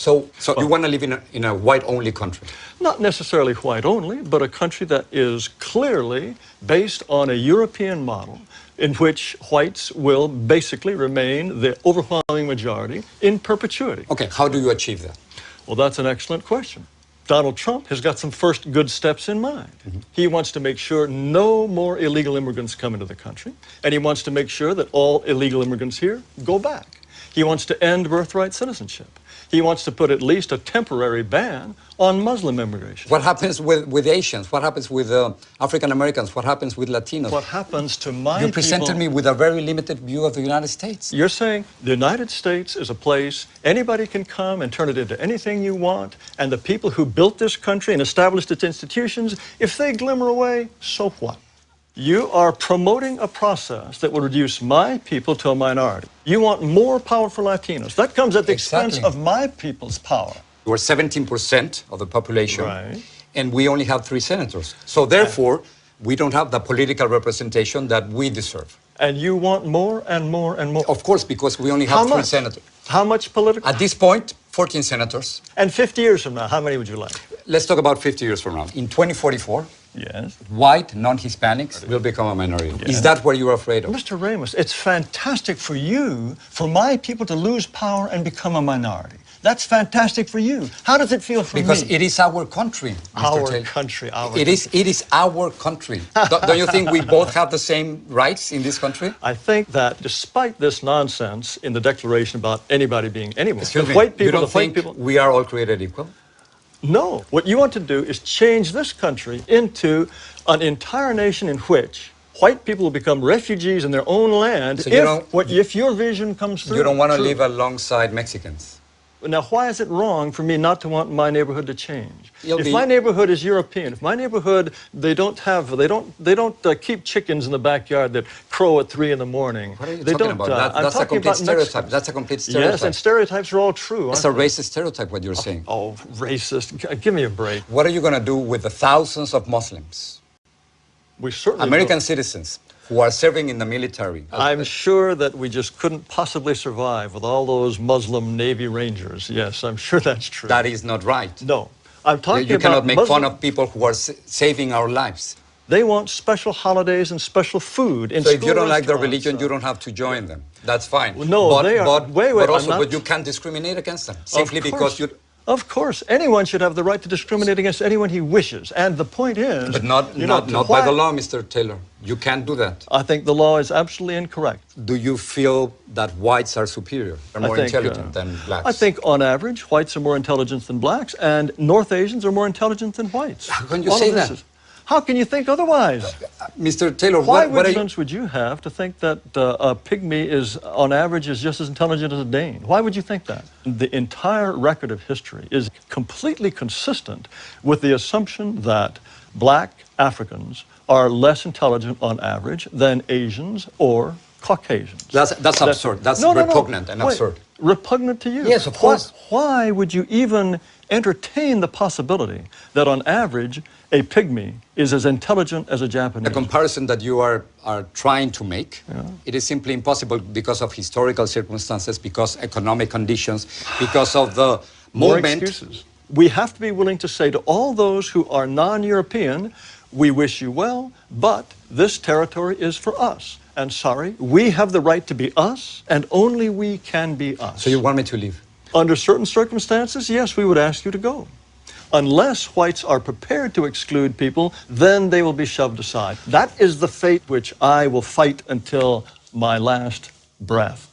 So you want to live in a white-only country? Not necessarily white-only, but a country that is clearly based on a European model in which whites will basically remain the overwhelming majority in perpetuity. Okay, how do you achieve that? Well, that's an excellent question. Donald Trump has got some first good steps in mind. He wants to make sure no more illegal immigrants come into the country, and he wants to make sure that all illegal immigrants here go back. He wants to end birthright citizenship. He wants to put at least a temporary ban on Muslim immigration. What happens with Asians? What happens with African Americans? What happens with Latinos? What happens to my people? You presented me with a very limited view of the United States. You're saying the United States is a place anybody can come and turn it into anything you want, and the people who built this country and established its institutions, if they glimmer away, so what? You are promoting a process that will reduce my people to a minority. You want more power for Latinos. That comes at the expense of my people's power. We're 17% of the population, right, and we only have 3 senators. So therefore, we don't have the political representation that we deserve. And you want more and more and more? Of course, because we only have 3 senators. How much political? At this point, 14 senators. And 50 years from now, how many would you like? Let's talk about 50 years from now. In 2044, yes, white, non-Hispanics will become a minority. Yes. Is that what you're afraid of? Mr. Ramos, it's fantastic for you, for my people to lose power and become a minority. That's fantastic for you. How does it feel for me? Because it is our country, Mr. Taylor. It is our country. Don't you think we both have the same rights in this country? I think that despite this nonsense in the Declaration about anybody being anyone, Excuse me, white people, you don't think we are all created equal? No. What you want to do is change this country into an entire nation in which white people will become refugees in their own land so if your vision comes through. You don't want to live alongside Mexicans? Now, why is it wrong for me not to want my neighborhood to change? If my neighborhood is European, if my neighborhood, they don't keep chickens in the backyard that crow at 3 in the morning. What are you talking about? That's a complete stereotype. That's a complete stereotype. Yes, and stereotypes are all true. It's a racist stereotype, what you're saying. Oh, racist. Give me a break. What are you going to do with the thousands of Muslims? We certainly American citizens who are serving in the military. I'm sure that we just couldn't possibly survive with all those Muslim Navy Rangers. Yes, I'm sure that's true. That is not right. No. I'm talking about You cannot make fun of people who are saving our lives. They want special holidays and special food in So if you don't like their religion, you don't have to join them. That's fine. Well, no, but you can't discriminate against them simply because you... Of course, anyone should have the right to discriminate against anyone he wishes. And the point is... But not by the law, Mr. Taylor. You can't do that. I think the law is absolutely incorrect. Do you feel that whites are superior, or more intelligent than blacks? I think, on average, whites are more intelligent than blacks, and North Asians are more intelligent than whites. How can you say that? How can you think otherwise? Mr. Taylor, what evidence would you have to think that a pygmy is, on average, is just as intelligent as a Dane? Why would you think that? The entire record of history is completely consistent with the assumption that black Africans are less intelligent on average than Asians or Caucasians. That's absurd. That's repugnant and absurd. Repugnant to you? Yes, of course. Why would you even entertain the possibility that on average a pygmy is as intelligent as a Japanese? The comparison that you are trying to make, it is simply impossible because of historical circumstances, because economic conditions, because of the movement. More excuses. We have to be willing to say to all those who are non-European, we wish you well, but this territory is for us. And sorry, we have the right to be us, and only we can be us. So you want me to leave? Under certain circumstances, yes, we would ask you to go. Unless whites are prepared to exclude people, then they will be shoved aside. That is the fate which I will fight until my last breath.